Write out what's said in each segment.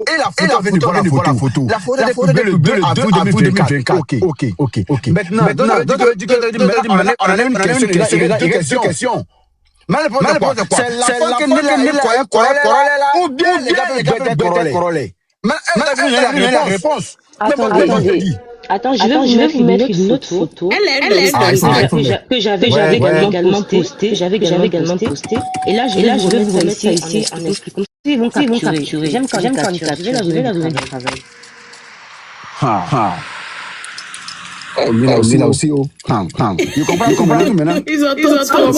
et la photo avec la photo. La photo est le 2 avril 2024. Ok. Maintenant, on a une question. Mais c'est la femme qui est là, ou bien les gars de Corolé. Mais elle a la réponse. Attends, je vais vous mettre une autre photo que j'avais également postée. Et là, je vais vous mettre ça ici en expliquant. Ils vont capturer. J'aime quand ils capturent. Je vais la donner du travail. Là aussi. Tu comprends tout maintenant? Ils ont trop.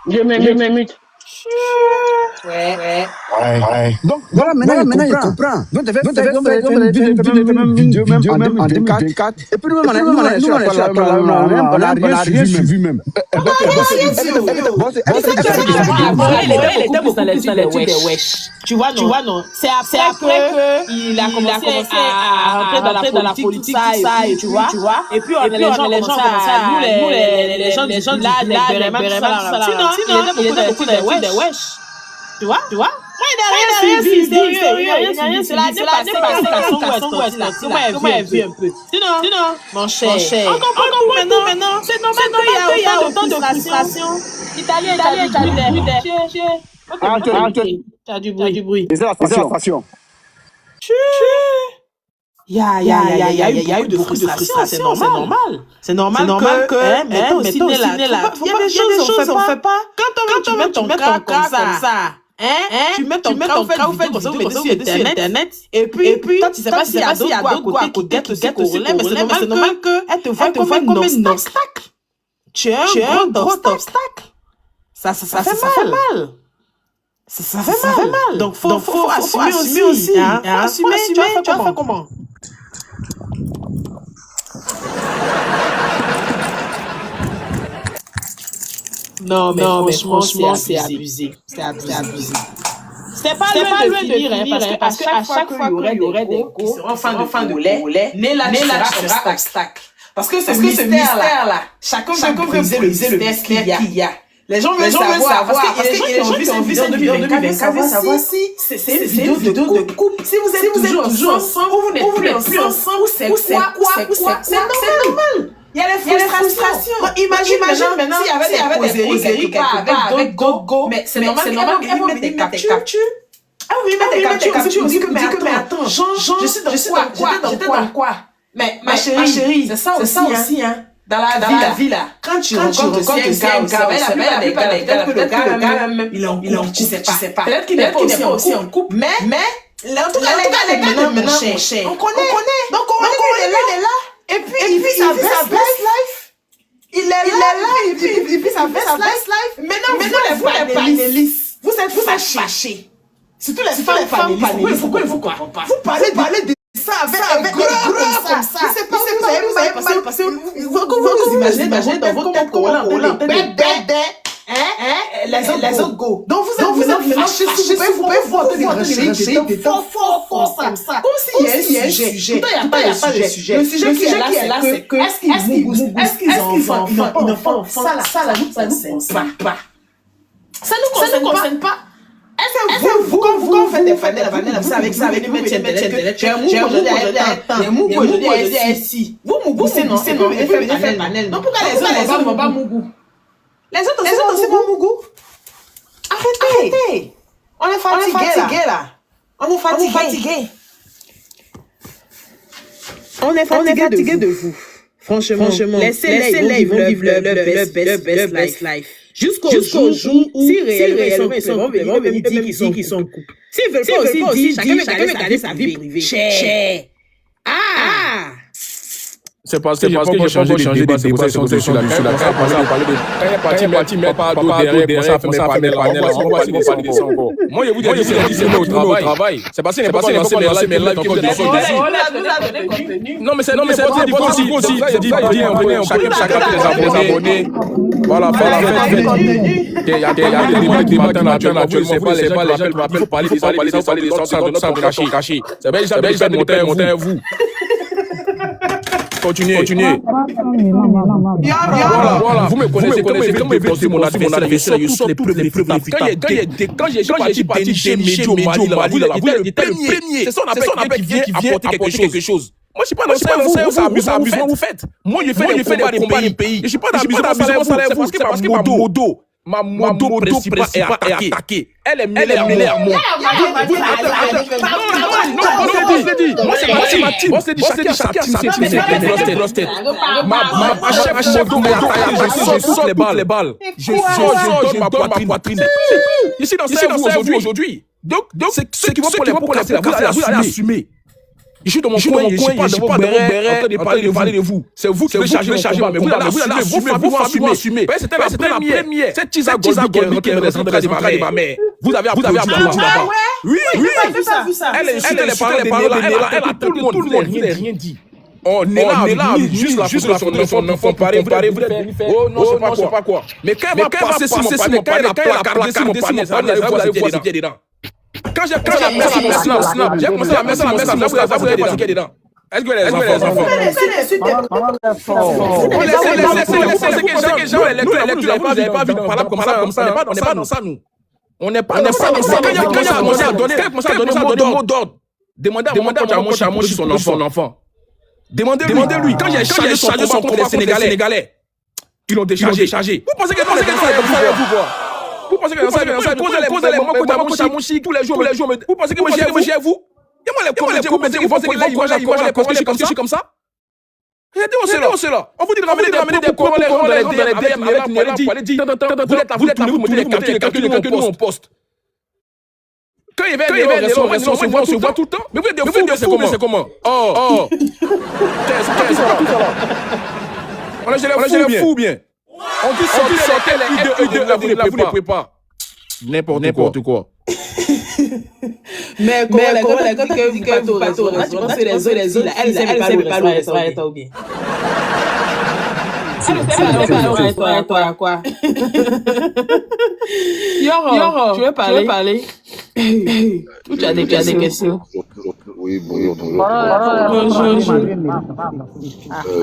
Je m'émute. Ouais. Donc, voilà, maintenant, il comprend. Donc, tu fais une vidéo même en 2024. Et puis, nous, on n'a rien suivi même. Il était beaucoup plus dans l'étude des wesh. Tu vois, non. C'est après qu'il a commencé à rentrer dans la politique, et tu vois. Et puis, les gens commencent à nous, les gens là, vraiment, sinon, il était beaucoup de wesh. Tu vois? Moi, il n'a rien suivi, c'est la dépassation ouest, moi, elle vu un peu. Sinon, mon cher, on comprend maintenant. C'est normal qu'il y a autant de frustration. Italien, tu as du bruit. C'est la station. Il y a eu de frustration, c'est normal. C'est normal que, mais toi aussi, il y a des choses qu'on ne fait pas. Quand tu mets ton cas comme ça, tu mets ton cas, vous faites des vidéos sur Internet, et puis, toi, tu sais pas s'il y a d'autres quoi à côté qui guettent aussi, mais c'est normal qu'elle te voit comme un obstacle. Tu es un gros obstacle. Ça fait mal. Ça fait mal. Donc, faut assumer aussi. Assumer, tu vas faire comment? Non, mais franchement, c'est abusé. C'était pas loin de finir, parce qu'à chaque fois qu'il y aurait des go qui seront fans de lait, Nella sera obstacle. Parce que ce mystère-là, chacun veut briser le mystère qu'il y a. Les gens veulent savoir, parce qu'il y a des gens qui ont vu cette vidéo en 2024, savoir si c'est une vidéo de couple. Si vous êtes toujours ensemble, ou vous n'êtes plus ensemble, ou c'est quoi, c'est normal. Il y a les frustrations. Imagine maintenant s'il y avait des causeries quelque part avec Gogo, mais c'est normal qu'elles vont venir mettre des captures. Ah oui, mettre des captures, tu dis que mais attends, je suis dans quoi? Mais ma chérie, c'est ça aussi, hein. Dans la vie là, quand tu rencontres un gars, la plupart des gars, peut-être que le gars même, il est en couple, tu sais pas. Peut-être qu'il n'est pas aussi en couple, mais en tout cas, les gars de maintenant, on connaît. Donc, il est là. Et puis, il vit sa best life. Il est là, il vit sa best life. Maintenant, vous les panélistes, vous êtes fâchés. Surtout les femmes panélistes, pourquoi vous comprenez pas? Vous parlez de ça avec gros comme ça. Je sais pas où vous avez passé. Vous imaginez dans votre tête qu'on les autres go. Donc vous êtes fâchés. Vous pouvez voir des fort comme ça. Comme s'il y a un sujet. Pourtant, il n'y a pas de sujet. Le sujet qui est là, c'est que est-ce qu'ils n'ont pas enfant? Ça nous concerne pas. Ça nous concerne pas. Est-ce que vous, quand vous faites des fanelles, vous savez que ça va nous mettre Internet, j'ai un mougou aujourd'hui à ici. Vous mougou, c'est non, et puis venez faire panel. Donc pourquoi les autres ne vont pas mougou? Les autres aussi vont mougou. Arrêtez. On est fatigué là. On est fatigué. On est fatigué de vous. Franchement, laissez-les, ils vont vivre leur best life. Jusqu'au jour où, si réellement ils vont venir dire qu'ils sont en couple. S'ils veulent pas aussi dire, chacun veut garder sa vie privée. Cher. C'est parce que j'ai changé de débat, c'est pour ça que je suis là. Quand il est parti mettre papa derrière, ça fait parler de ça encore. Moi, je vous dis, c'est au travail. C'est parce qu'il n'est pas lancé mes lives qui vont non, mais c'est pas du coup aussi. C'est dit, chacun fait les abonnés. Voilà, il y a des débats qui matin actuellement. C'est pas les gens qui m'appellent pour parler des centres de cachés. C'est bien, j'avais fait monter vous. Continuez. Voilà. Vous me connaissez, comme je vais mon adversaire, je sors toutes les preuves. Quand j'ai parti dénicher Mehdi au Mali, vous êtes le premier. C'est ça on appelle qui vient apporter quelque chose. Moi, je suis pas dans c'est amusement vous faites. Moi, je fais des combats du pays. Je suis pas dans l'amusement, c'est parce que ma modo principale est attaquée. Elle est mêlée à moi. Non, c'est ma team. On s'est dit, chacun sa team. Ma chef modo est attaquée. Je sors les balles. Je donne ma poitrine. Ici, dans ce aujourd'hui. Donc, ceux qui vont pour la vous allez assumer. Je suis dans mon coin, je suis pas dans vos bérets en train de parler de vous. C'est vous qui chargez mais vous allez assumer. C'était la première. Cette tisa Golbi qui est rentrée dans ma mère. Vous avez applaudi là-bas. Oui. Elle est parlé elle a tout le monde, rien dit. On est là, juste la son enfant, pareil, vous allez oh non, je sais pas quoi. Mais quand elle va passer sur mon panier, quand elle a placardé sur mon panier, vous allez voir ses pieds dedans. Quand j'ai commencé mon snap, j'ai commencé à mettre mon snap, vous allez voir ses pieds dedans. Est-ce que les enfants on laisse gens, les lecteurs, vous n'avez pas vu parler comme ça, on n'est pas dans ça, nous. On n'est pas dans ça. Quand il a commencé à donner mot d'ordre, demandez à mon chameau sur son enfant. Demandez-lui. Quand j'ai chargé son contre les Sénégalais, ils l'ont déchargé. Vous pensez que c'est comme ça, vous pensez que c'est comme ça, posez les moments que t'as mon chic tous les jours, vous pensez que moi j'ai vous? Et moi les commentaires, vous pensez que je suis comme ça? Regardez, c'est là. On vous dit de ramener des corollaires dans les DM avec une erreur pour aller dire, vous êtes là, vous tournez les calculs, nous on poste. Quand il y avait des erreurs, on se voit tout le temps. Mais vous êtes des fous, c'est comment? Oh. Qu'est-ce que on a les fous bien. On dit sortez les idées, vous ne pouvez pas. N'importe quoi. Mais comment vous pas au restaurant, tu penses que les autres, elle ne sait pas le restaurant ou bien? Toi, quoi? Yoro, tu veux parler? Ou tu as des questions? Oui, bonjour.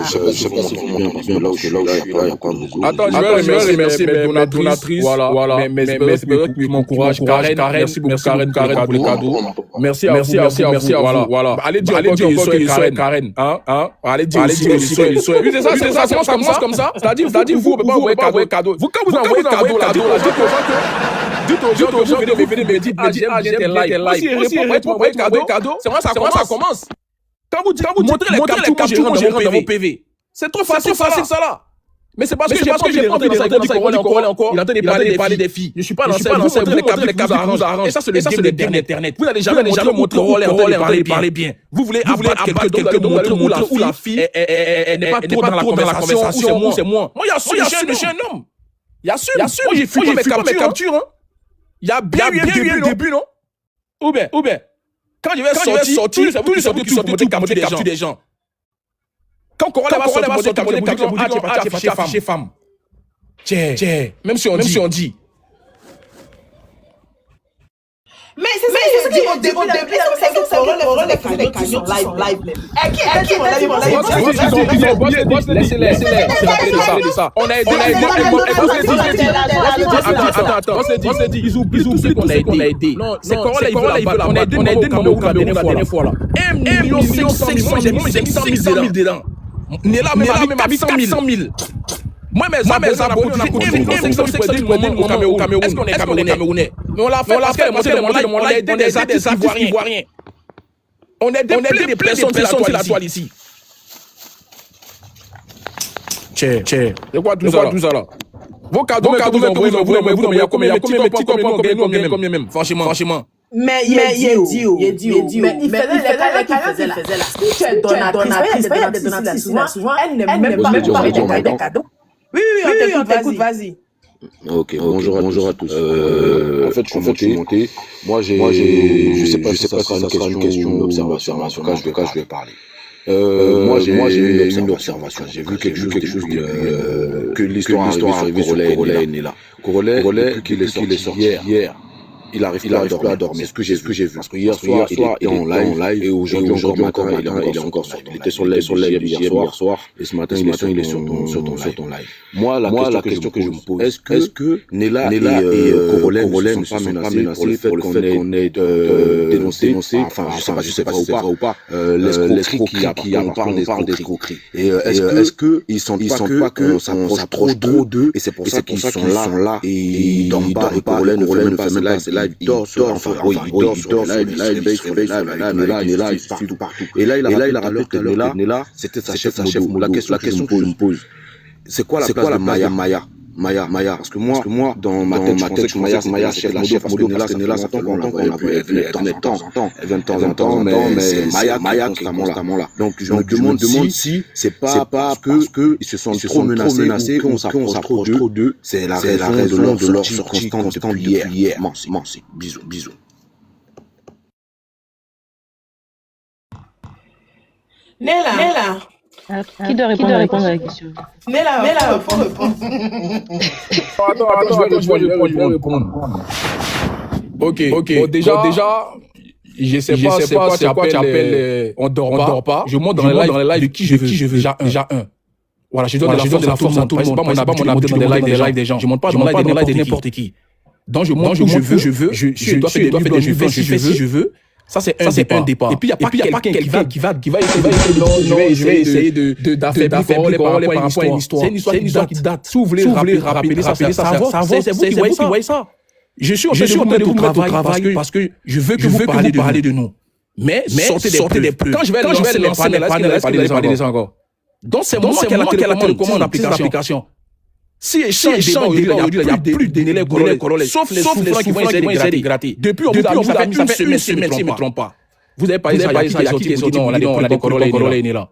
Je sais pas si vous m'entendez bien là où je suis, il y a pas beaucoup. Attends, je vais remercier mes donatrices, voilà, mes qui m'encouragent, Karen, merci beaucoup Karen pour les cadeaux. Merci à vous, voilà. Allez dire encore qu'il soit Karen, allez dire aussi qu'il soit. Oui, c'est ça, ça commence comme ça. C'est-à-dire, vous, on peut pas envoyer cadeau. Vous, quand vous envoyez cadeau, dites aux gens, vous venez me dire, j'aime tes lives. Si vous envoyez cadeau, c'est moi ça commence. Quand vous montrez les captures dans vos PV, c'est trop facile ça là. Mais c'est parce que j'ai pas envie de rentrer dans ça, il est encore, il est en train de parler des filles. Je suis pas dans ça, vous montrez les captures qui vous arrangent. Et ça, c'est le game d'Internet. Vous n'allez jamais montrer au rôle et parler bien. Vous voulez abattre quelqu'un où la fille n'est pas trop dans la conversation, ou c'est moi. Moi, je suis un homme. Il y a sûr. Moi, j'ai filmé mes captures. Il y a bien eu un début, non? Ou bien, quand je vais sortir, tous les sorties pour monter capture des gens. Quand Corolla va sortir, tu vas afficher femme. Tiens, même si on dit. Mais c'est ça, c'est au début, c'est que Corolla faisait des cagnottes live. Laissez-les. On a aidé. Attends, on s'est dit, ils oublient tout ce qu'on a aidé. Non, c'est Corolla, on a aidé au Cameroun la dernière fois là. 1 500 000, j'ai mis 100 000 dedans. Néla, même 400 000. Moi, mes abonnés, on a cotisé 500 000 au Cameroun. Est-ce qu'on est Camerounais? Mais on l'a fait parce qu'on a aidé des artistes ivoiriens. On a aidé plein de personnes sur la toile ici. Tiens. C'est quoi tout ça là? Vos cadeaux, vous envoyez, il y a combien de petits combien même? Franchement. Mais il est dit, mais il faisait les carottes qu'il faisait là. Si tu es donatrice, pas des donatrices souvent, elle n'aime même pas des cadeaux. Oui, on t'écoute, vas-y. Ok, bonjour à tous. En fait, je suis monté. Moi, je sais pas si ça sera une question ou une observation. En tout cas, je vais parler. Moi, j'ai eu une observation. J'ai vu quelque chose que l'histoire arrivée sur Corolet est née là. Corolet, qu'il est sorti hier. Il arrive plus à dormir. Ce que j'ai vu. Parce que hier soir, il était en live, et aujourd'hui encore matin, il est encore sorti. Il était sur le live hier soir, et ce matin, il est sur ton live. Moi, la question que je me pose, est-ce que Nella et Corolet ne sont pas menacés pour le fait qu'on ait dénoncé, enfin, je sais pas si c'est vrai ou pas, l'escroquerie qui on parle d'escroquerie. Et est-ce qu'ils sentent pas qu'on s'approche trop d'eux, et c'est pour ça qu'ils sont là, et ils dorment pas, et Corolet ne fait même pas ses lives, il dort sur live, il se réveille, Nella, partout. Et là, il a rappelé que Nella, c'était sa chef modo. La question que je me pose, c'est quoi la place de Maya, parce que moi, dans ma tête, je pensais que Maya, chef modo, parce que Nella, ça fait longtemps qu'on l'a vu, elle venait de temps en temps, mais c'est Maya constamment là. Donc, je me demande si c'est pas parce que ils se sentent trop menacés, qu'on s'approche trop d'eux, c'est la raison de leur sortie constante hier. Merci. Bisous. Nella. Qui doit répondre à la question? Nella, faut répondre. Attends, je vais répondre. Ok. Bon, déjà, je sais pas c'est quoi tu appelles on dort pas. Je monte dans les lives de qui je veux. Déjà un. Voilà, je donne de la force à tout le monde. C'est pas mon habitude de monter dans les lives des gens. Je monte pas dans les lives de n'importe qui. Donc je monte où je veux. Je dois faire des vues si je veux. Ça, c'est un départ. Et puis, il n'y a pas quelqu'un qui va essayer je vais essayer d'affaiblir Corolet par rapport à une histoire. C'est une histoire qui date. Si vous voulez rappeler ça, c'est vous qui voyez ça. Je suis en train de vous mettre au travail parce que je veux que vous parlez de nous. Mais sortez des preuves. Quand je vais lancer les panels, parler des encore. Donc, c'est moi qui ai la télécommande d'application. Si échange aujourd'hui, il n'y a plus de Corolet, sauf les soufflants qui vont essayer de gratter. Depuis, on vous a fait une semaine, si je ne me trompe pas. Vous avez parlé de ça, il y a qui est sorti, non, on a des Corolet est né là.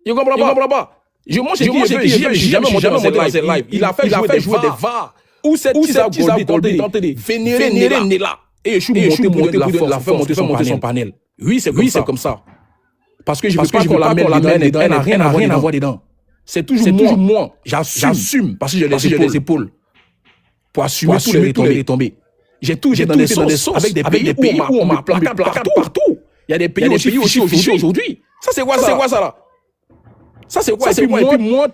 Je ne comprends pas. Je mange qui veut, j'ai jamais monté dans cette live. Il a fait jouer des VAR. Où cette Golby tenté de vénérer Nella. Et je suis monté pour la faire monter son panel. Oui, c'est comme ça. Parce que je veux pas qu'on la mette dedans, elle n'a rien à voir dedans. C'est toujours moi. J'assume parce que j'ai les épaules pour assumer tous les retombées. J'ai tout dans des sauces avec des pays où on m'a placard partout. Il y a des pays aussi aujourd'hui. Ça, c'est quoi ça là? Ça, c'est quoi? Et puis moi,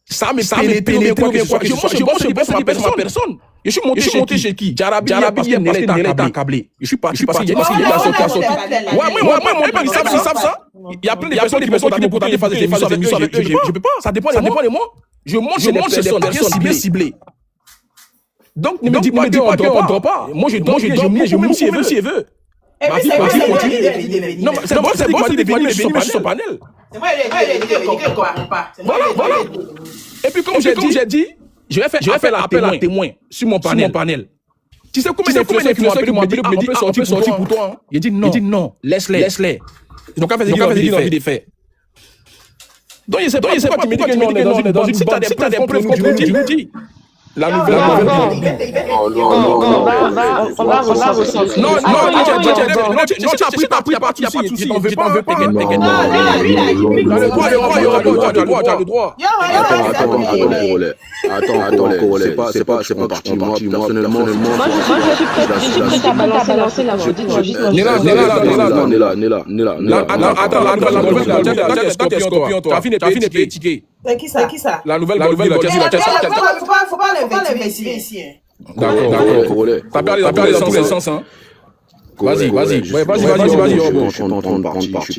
ça me pénètre quoi que ce soit. Je pense ma personne. Je suis monté chez qui? Jarabi, parce que Nella est accablé. Je suis parti parce qu'il y a sauté. Moi, ils savent ça. Il y a plein de personnes qui me sont pour tenter de faire des émissions avec eux. Je peux pas. Ça dépend de moi. Je monte chez des personnes bien ciblées. Donc, ne me dis pas qu'on ne dort pas. Moi, je dors si elle veut. Ma vie continue. Non, c'est moi qui est venu sur son panel. C'est moi qui est Voilà. Et puis, comme j'ai dit, je vais faire appel à témoin sur mon panel. Tu sais combien d'influenceurs qui m'ont dit on peut sortir pour toi? Il dit non, laisse-les. Ils n'ont qu'à faire ce qu'ils ont envie de faire. Donc, je sais pas pourquoi tu me dis que nous, on est dans une bande. Si tu as des preuves contre nous, je vous dis. La nouvelle. On va ressortir. Non, tu as pris, il n'y a pas de souci. Je t'en veux pas. Tu as le droit. Attends, Corolet. C'est pas mon parti. Moi, personnellement. Moi, je suis prête à balancer la voix. Nella. Attends, la nouvelle, Scorpion, toi. T'as fini de critiquer. C'est qui ça? La nouvelle, faut pas les vérifier ici. D'accord, Corolet. T'as parlé dans tous les sens, hein. Vas-y. Je suis pas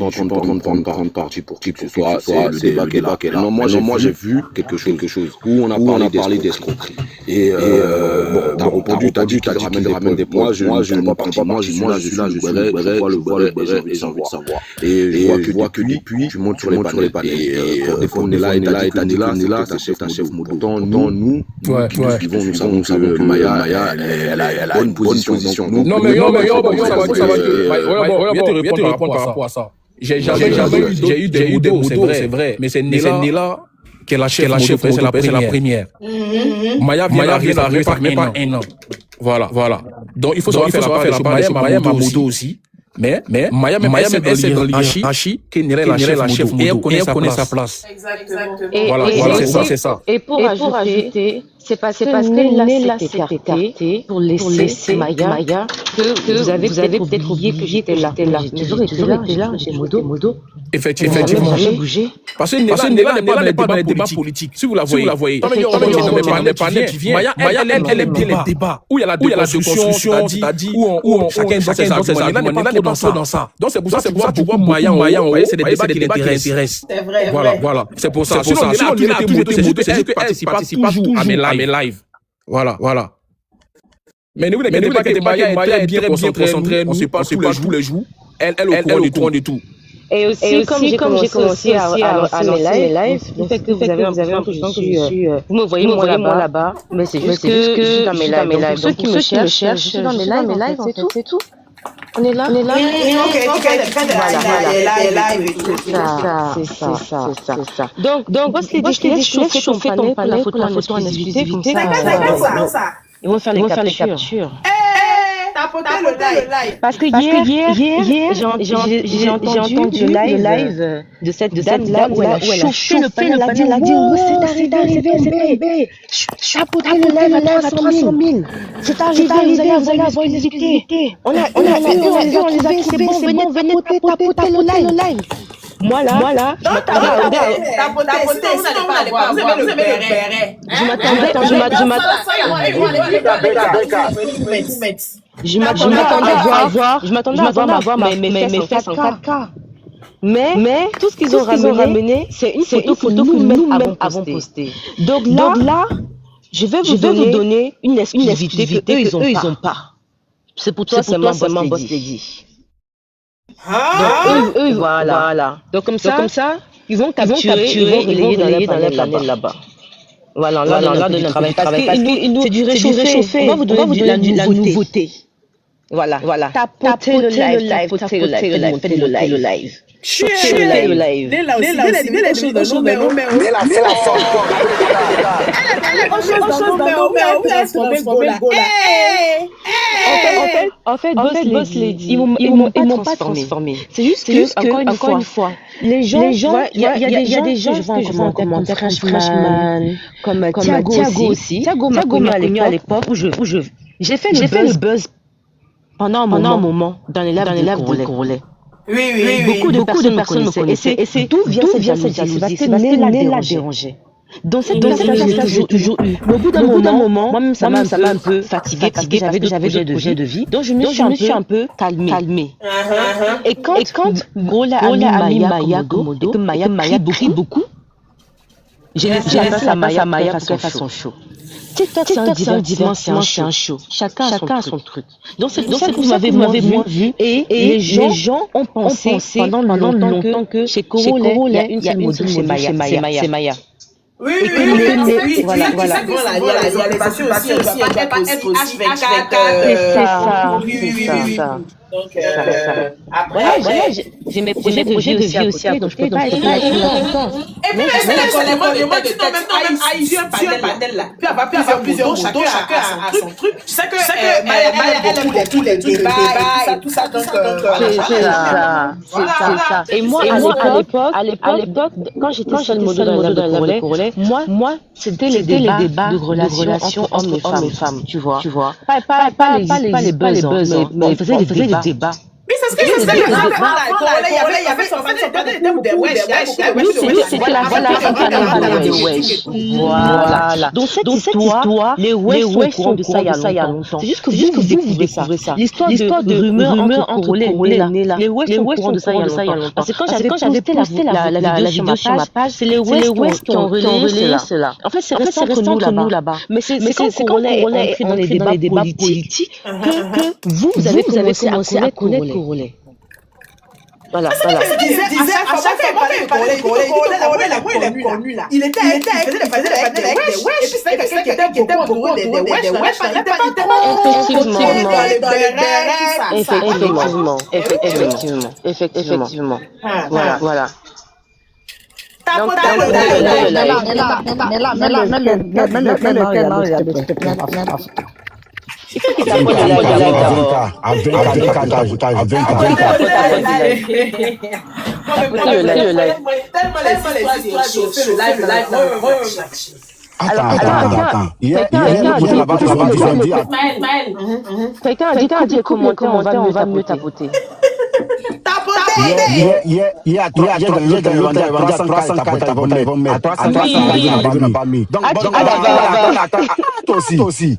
en train de prendre parti pour qui que ce soit le débat qu'elle a. Non, moi j'ai vu quelque chose où on a parlé d'escroquerie. Et bon, t'as répondu, t'as dit qu'il ramène des points. Moi, je ne vois pas partie. Moi, je suis là, je vois le béret et j'ai envie de savoir. Et je vois que depuis, tu montes sur les panels. Et des fois, on est là, et t'as dit là, c'est un chef moto. Pourtant, nous, nous savons que Maya, elle a une bonne position. Non, mais yo, ça va que... Viens te répondre par rapport à ça. J'ai eu des motos, c'est vrai. Mais c'est Nela qui est la chef moto, c'est la première. Maya vient d'arriver, ça fait même pas un an. Voilà. Donc il faut savoir faire la part des choses. Maya ma moto aussi. Mais Maya c'est dans l'hierarchie qui est la chef moto. Et elle connaît sa place. Exactement. Voilà, c'est ça. Et pour ajouter, c'est parce que Nela s'est écartée pour laisser Maya que vous avez peut-être oublié que j'étais là. J'ai toujours été là chez Modo. Effectivement. Jamais bougé. Parce que Nela n'est pas dans les débats politiques. Si vous la voyez. Maya, elle aime bien les débats. Où il y a la déconstruction, c'est-à-dire où chacun donne ses arguments. Nela n'est pas trop dans ça. Donc c'est pour ça que pourquoi Maya, c'est des débats qui l'intéressent. C'est vrai. Voilà. C'est pour ça. Sinon, Nela a toujours été moto, c'est juste qu'elle participe pas toujours à mes lives. Voilà. Mais ne vous inquiétez pas que Maya est bien concentrée. On ne sait pas tous les jours. Elle au courant du tout. Et aussi, comme j'ai commencé à lancer mes lives, le fait que vous avez l'impression que je suis... Vous me voyez moi là-bas, mais c'est juste que je suis dans mes lives. Ceux qui me cherchent, je suis dans mes lives, c'est tout. On est là. C'est ça. Donc, Boss Lady, je laisse chauffer ton panel pour la photo en exclusivité. Comme ça, ils vont faire les captures. Tapoter le live. Parce que hier, j'ai entendu le live de cette dame-là où elle a chauffé le panel. Elle a dit, c'est arrivé. Chapeauter le live à 300 000. C'est arrivé, vous allez avoir une exclusivité. On les a trouvés, c'est bon, venez tapoter le live. Moi là, je m'attendais à voir mes fesses en 4K. Mais tout ce qu'ils ont ramené, c'est une photo que nous-mêmes avons postée. Donc là, je vais vous donner une exclusivité que eux ils ont pas. C'est pour toi seulement Boss Lady. Donc eux, voilà. Donc comme ça, ils vont capturer, ils vont relayer dans les panels là-bas. Voilà, là de notre travail. Parce que c'est du réchauffé. On va vous donner de la nouveauté. Voilà. Tapotez le live. Faites le live. En fait, Boss Lady, ils m'ont pas transformé. C'est juste que, encore une fois, les gens, il y a des gens que je vois en commentaire, Freshman, comme Thiago aussi. Thiago m'a connu à l'époque où j'ai fait le buzz pendant un moment dans les lives de Congolais. Oui. Beaucoup de personnes me connaissaient. Et c'est d'où vient cette jalousie? C'est parce que Nela dérangeait. Donc c'est j'ai toujours eu. Mais au bout d'un moment, moi-même ça m'a un peu fatiguée parce que j'avais d'autres projets de vie. Donc je me suis un peu calmée. Et quand Gola a mis Maya Komodo et que Maya crie beaucoup, j'ai laissé la place à Maya pour qu'elle fasse son show. TikTok, c'est un divertissement, c'est un show. Chacun a son truc. Donc c'est pour ça que vous m'avez moins vu. Et les gens ont pensé pendant longtemps que chez Congolais, il y a une seule c'est Maya. Oui, voilà. Il y a les sessions aussi, c'est ça. Donc, après, j'ai mes projets de vie aussi à côté, donc je peux pas être là. Et puis, les mots du temps, même un panel là. Puis avoir plusieurs motos, chacun a son truc. Je sais que Maya aime tous les débats, tout ça. C'est ça. Et moi, à l'époque, quand j'étais seule modo dans le Congolais, moi, c'était les débats de relations hommes et femmes, tu vois. Pas les buzz, mais on faisait des débats. Oui, que il y avait c'était la wesh. Voilà. Donc cette histoire, les wesh sont au courant de ça il y a longtemps. C'est juste que vous découvrez ça. L'histoire de rumeurs entre Congolais là. Les wesh sont au courant de ça il y a longtemps. Parce que quand j'avais posté la vidéo sur ma page, c'est les wesh qui ont relayé cela. En fait, c'est resté entre nous là-bas. Mais c'est quand Congolais est entré dans les débats politiques que vous avez commencé à connaître Congolais. Voilà. À chaque fois qu'il parlait de Congolais, il est connu là. Il était avec des wesh. Et puis c'est quelqu'un qui était beaucoup des wesh. Effectivement. Voilà. Il faut qu'il tapote le live d'abord. Le live. Quelqu'un a dit que des commentaires, on va mieux tapoter. Toi aussi.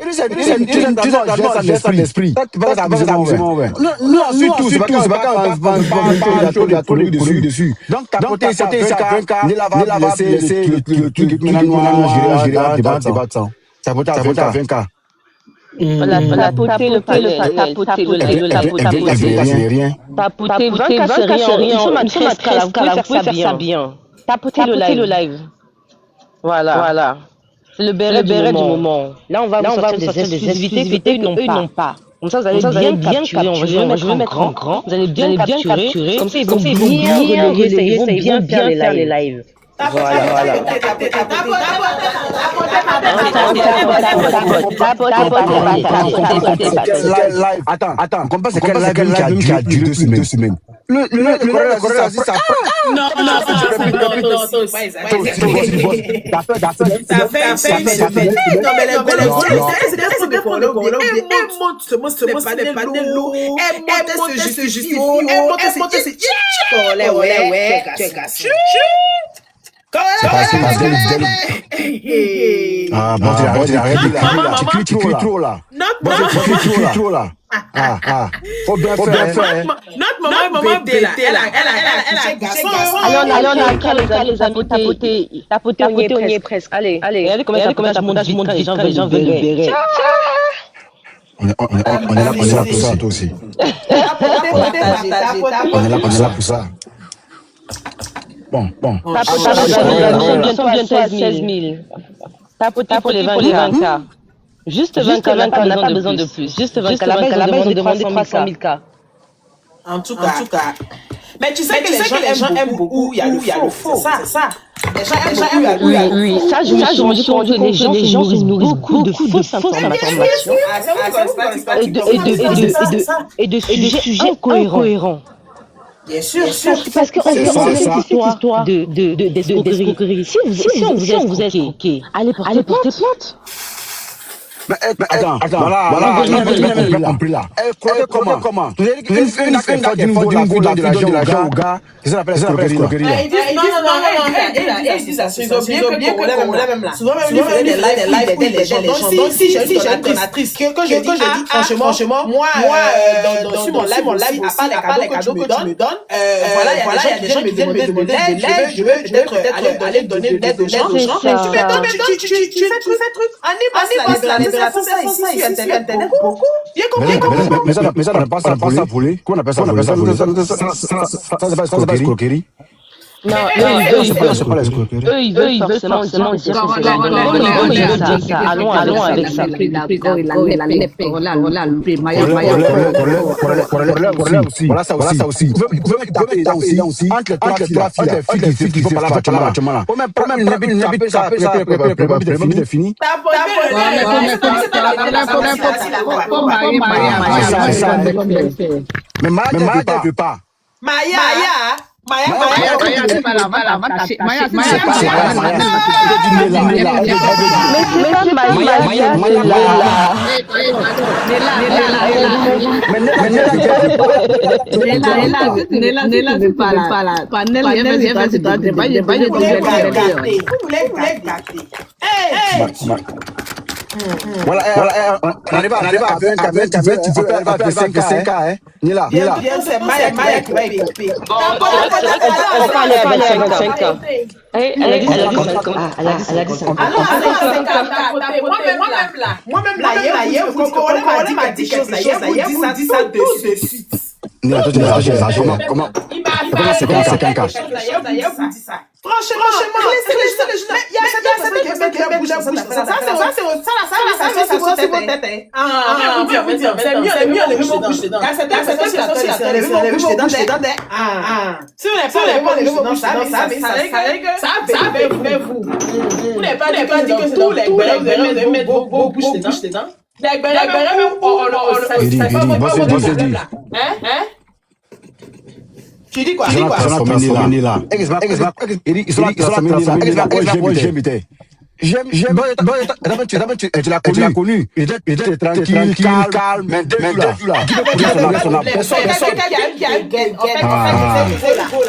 L'esprit. Nous ensuite tous, dessus. Donc tapoter, c'est à 20K. Laisser le truc maintenant débattre. Tapoter à 20K. Tapoter le panel, tapoter rien. Tapoter 20K, c'est rien. Nous sommes à 13K, vous pouvez faire ça bien. Tapoter le live. Voilà. C'est le béret du moment. Là, on va sortir des exclusivités que eux n'ont pas. Comme ça, vous allez bien capturer. Je vais mettre en grand. Vous allez bien capturer. Comme ça, ils vont bien relayer ça. Ils vont bien faire les lives. Voilà. Attends, on passe quel live qui a duré 2 semaines. Le ça. Non, Ah, bon, tu cries trop là. Faut bien faire. Notre maman bébé là, elle a garçon. Allez, les amis, tapoter, on y est presque. Allez, regardez comment ça monte, les gens veulent le béret. On est là pour ça, toi aussi. On est là pour ça. Bon. Bientôt 16 000. Tapoter pour les 20K. Juste 20K, on n'a pas besoin de plus. Juste 20K, là-bas, ils ont demandé 300 000 K. En tout cas. Mais tu sais que les gens aiment beaucoup, il y a le faux, c'est ça. Les gens aiment beaucoup. Oui, ça, je me suis rendu compte que les gens se nourrissent beaucoup de fausses informations et de sujets incohérents. Bien sûr. Parce qu'on fait cette histoire d'escroquerie. Si on vous a escroqué, allez porter plainte. Mais attends, voilà, j'ai compris là. Comment? Tu as dit qu'une fois d'une de l'argent au gars, ça s'appelle escroquerie. Non, ils disent ça, ils ont bien que même là. Souvent même, ils font des lives des gens. Donc si j'ai une donatrice, que je dis franchement, moi, sur mon live, à part les cadeaux que tu me donnes, voilà, il y a des gens qui me demandent de l'aide, je veux peut-être aller donner de l'aide aux gens. Tu me donnes, tu fais truc. On ça ici sur Internet beaucoup. Bien compris. Mais ça n'a pas ça voler. Qu'on appelle ça voler. Ça c'est pas escroquerie. Non, eux, ils veulent forcément dire que c'est ça. Allons avec ça. Voilà ça aussi. Vous pouvez taper ça aussi. Entre les filles qui font pas la faut même taper ça après fini. Mais Maya ne veut pas. Maya, Maya, c'est pas là, va cacher. Maya, Mais c'est pas Maya, c'est Nella, c'est pas là. Panel, il y a c'est pas Voilà, on arrive à faire tu peux faire 5K, hein. Nila. C'est Maya qui va écouter. on va aller à 25K. Elle a dit 50. Elle a dit 50. Moi-même là, hier, on m'a dit quelque chose. Hier, vous dit ça de suite. Nila, toi tu exagères. Comment c'est 5K? D'ailleurs, vous dit ça. Franchement, il y a certaines personnes qui bougent. Ça, c'est votre tête. Vous dire, c'est mieux les bouches dedans. Il y a certaines personnes qui attendent les bouches dedans. Si vous n'avez pas les bouches dedans, ça va vous. Vous n'avez pas dit que tous les bérets de mettre vos bouches dedans. Les bérets, ça fait votre plat. Hein? Tu dis quoi? J'aime, tu l'as connu. Il était tranquille, calme, mais depuis là.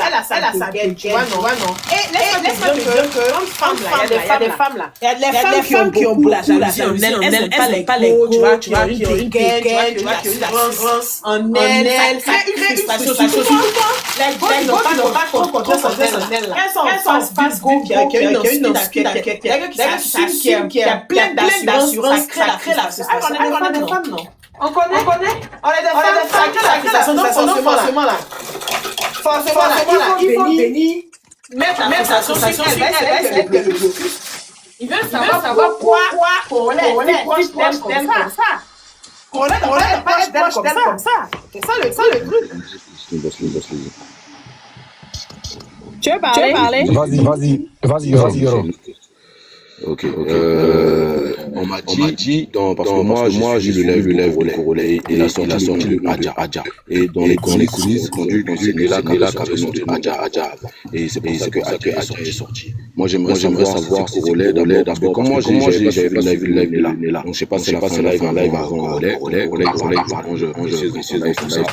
Elle a sa gueule, tu vois, non. Et laisse-moi te dire que, comme femme là, il y a des femmes là. Il y a des femmes qui ont beaucoup la jalousie. Elles n'aiment pas les gros, tu vois, qui ont une gaine, tu vois, qui ont une assurance en elles. Ça crée une frustration. Les gosses n'ont pas trop confiance en elles. Elles sont en face go, qui a plein d'assurance, ça crée la frustration. On est des femmes, non? On connaît. On est des femmes, ça crée la frustration. Donc forcément là, il faut venir mettre la frustration sur elle. Ils veulent savoir pourquoi on est proche d'elle comme ça. On est proche d'elle comme ça. C'est ça le truc. Tu veux parler? Vas-y, Yoro. Ok. On m'a dit, parce que moi, j'ai le lève Congolais et il a sorti le Adja. Et dans les coulisses, on dit que c'est Nella qui avait sorti Adja. Et c'est pour ça que Adja est sorti. Moi, j'aimerais savoir Congolais d'abord, parce que comme moi, j'ai vu le live Nella. Donc, je sais pas si c'est un live avant Congolais, quand je tout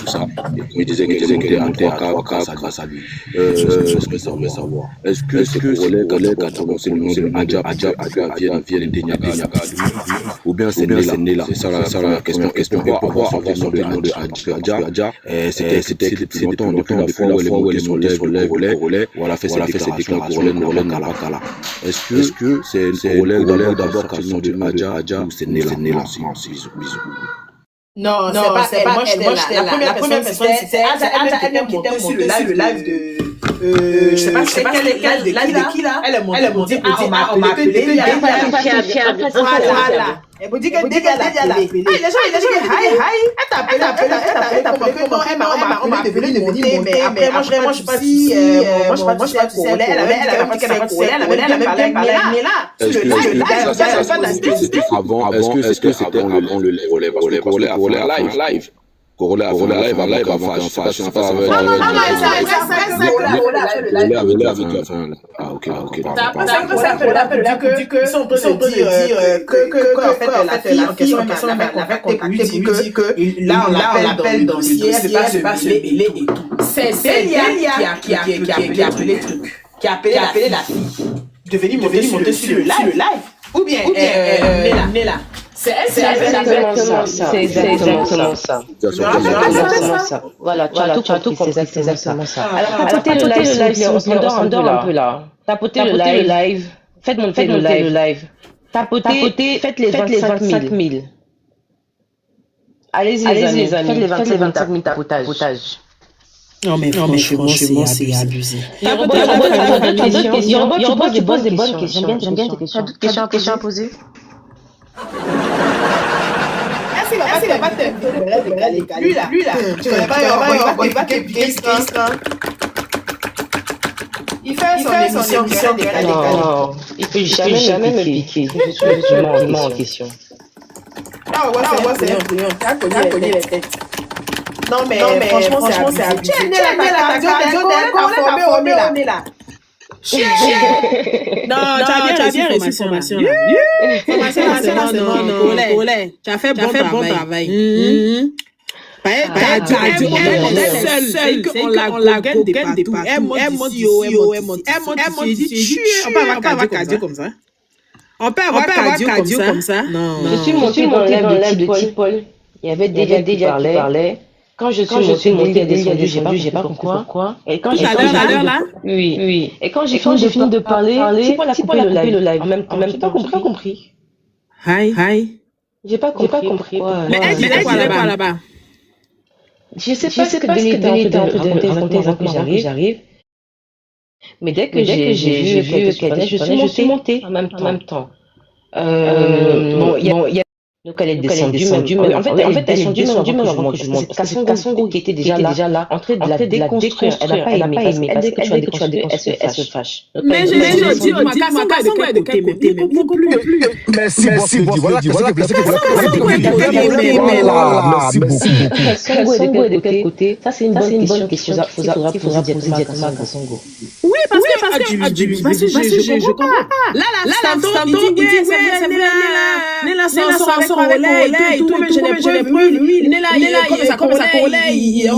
ça. Il disait qu'il était à 3K grâce à lui. J'aimerais savoir. Est-ce que c'est Congolais qui a commencé le nom de Adja via les Denyaga, ou bien c'est Nella. C'est ça la question. Pourquoi avoir sorti le nom de Adja? C'était longtemps depuis la fois où elle est Congolais, où elle a fait ses déclarations Kala. Est-ce que c'est Congolais d'abord qui a sorti le nom de Adja ou c'est Nella? Non, c'est pas elle. La première personne, c'était Adja elle-même qui était montée sur le live de... je sais pas quel de qui là. Elle est montée, on m'a appelé. Voilà. Elle me dit que Dédia l'a appelé. Les gens, elle t'a appelé comment on m'a appelé de venir monter, mais après moi je suis pas ici, moi je suis pas Congolais. Elle avait dit qu'elle avait Congolais, elle avait bien parlé avec Nella. Est-ce que c'était avant le live? Parce que Congolais a live. Congolais a live avant, je sais pas avec... Ah, ok. Ils sont en train de dire que en fait, la fille en question m'a contacté pour lui dire que là, on l'appelle dans le dossier, elle veut pas se mêler et tout. C'est Delia qui a appelé la fille de venir monter sur le live. Ou bien Nella. C'est exactement ça. Voilà, tu as tout compris, c'est exactement ça. Alors, tapotez le live, on s'endort un peu là. Tapotez le live, faites monter le live. Tapotez, faites les 25 000. Allez-y les amis, faites les 25 000 tapotage. Non mais franchement, c'est abusé. Yoruba, tu poses des bonnes questions. J'aime bien tes questions. Questions à poser. Est-ce qu'il va pas te lui là, tu vas pas, il va te piquer il fait son émission. Non, il peut jamais me piquer. Je demande une question. Ah, voilà, c'est un client. Tu as connu les têtes. Non, mais franchement, c'est abusé. Nella, ta formé au nez là. Non, tu as bien reçu formation là. Formation, non. Tu as fait bon travail. T'as dit, seule, qu'on la goguenne de partout. Elle monte ici, on peut avoir cardio comme ça. On peut avoir cardio comme ça. Non. Je suis montée dans l'aile de Paul. Il y avait déjà qui parlait. Quand je suis montée, descendue, j'ai pas compris pourquoi. Et quand j'ai là? Oui. Et quand j'ai fini de parler, c'est pour la couper le live. En même temps, j'ai pas compris. Hi. J'ai pas compris. Mais elle disait quoi là-bas? Je sais pas ce que Denis était en train de raconter avant que j'arrive. Mais dès que j'ai vu qu'elle je suis montée en même temps. Bon, il y a donc elle est descendue, en fait elle est descendue avant que je monte. Kassongo qui était déjà là, en train de la déconstruire, elle n'a pas aimé, parce que dès que tu as déconstruit, elle se fâche. Mais je dis, Kassongo est de quel côté, mais plus. Merci, voilà, Kassongo est de quel côté? Ça c'est une bonne question qu'il faudra poser directement à Kassongo. Oui, parce que je comprends pas. Là, tantôt, il dit, c'est vrai, Nella sort avec Olé, et tout, mais je n'ai preuves. Nella, il comme ça, Olé, il a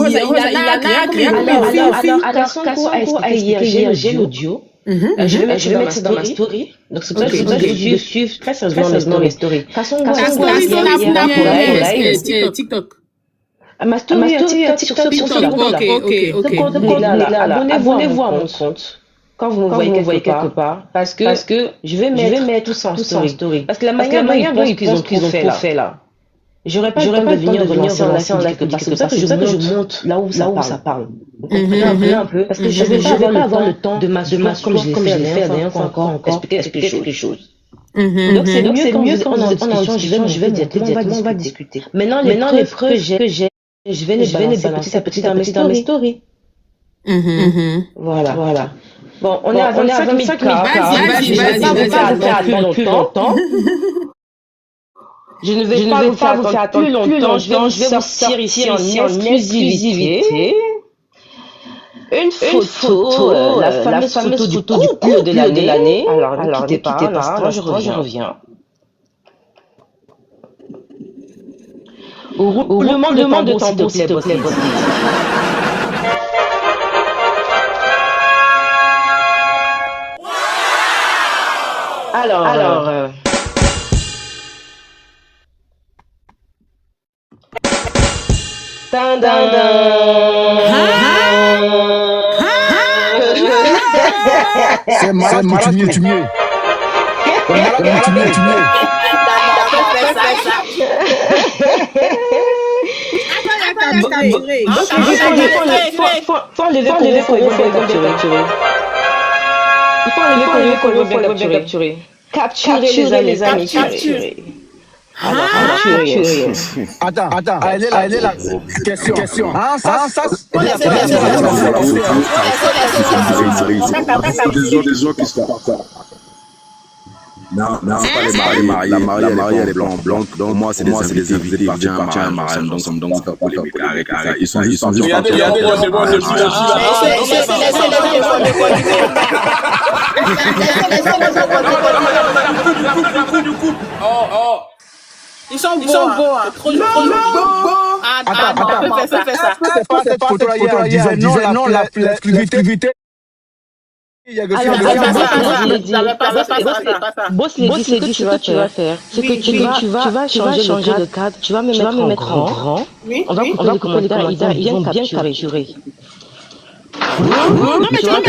Kassongo a expliqué hier, j'ai l'audio. Je vais mettre ça dans ma story. Donc c'est pour ça que je vais suivre très sérieusement mes stories. Kassongo a TikTok. Ma story sur ce compte-là. Abonnez-vous à mon compte. Quand vous me voyez quelque part, parce que je vais mettre tout ça en story. Parce que la manière dont ils ont fait là, j'aurais pas le temps de venir lancer en live quelque part. C'est pour ça que je monte là où ça parle. Vous comprenez un peu? Parce que je vais pas avoir le temps de m'asseoir comme je l'ai fait la dernière fois encore, expliquer les choses. Donc c'est mieux quand on je vais directement, on va discuter. Maintenant les preuves que j'ai, je vais les balancer petit à petit dans mes stories. Voilà. Bon, on est à 25 minutes. Vas-y, je vais pas vous faire attendre plus longtemps. Je ne vais pas vous faire attendre plus longtemps. Je vais vous sortir ici en exclusivité une photo, la fameuse photo du couple de l'année. Alors, ne quittez pas, je reviens. Au roulement de tambour, s'il te plaît. Alors, c'est malade, tu mieux. Faut enlever capturer. Capturer les amis. Attends, elle est là. Question. Des gens qui sont partis. Non, c'est pas les mariés. La mariée, elle est blanche. Donc, moi, c'est des invités partis un mariage. Donc, c'est pas pour les carrés. Ils sont juste en train de Ils sont beaux. Trop beaux. Attends, fais ça. C'est pas cette photo-là hier, on disait non, l'exclusivité. Alors, Boss l'a dit, c'est ce que tu vas faire. C'est que tu vas changer le cadre, tu vas me mettre en grand. On va couper les commentaires, ils vont bien capturer. Non, mais tu vas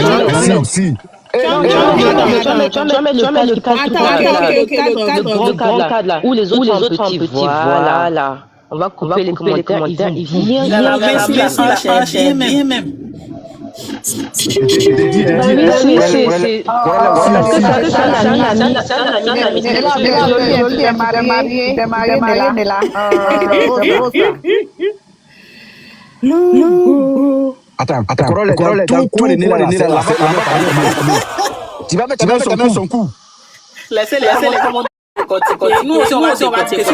mettre le cadre là, où les autres sont petits. Voilà. On va couper les commentaires, ils vont bien même. Attends, tu vas mettre son cou. Laissez-les continue. Nous aussi, on va continuer.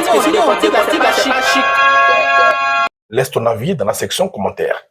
Laisse ton avis dans la section commentaires.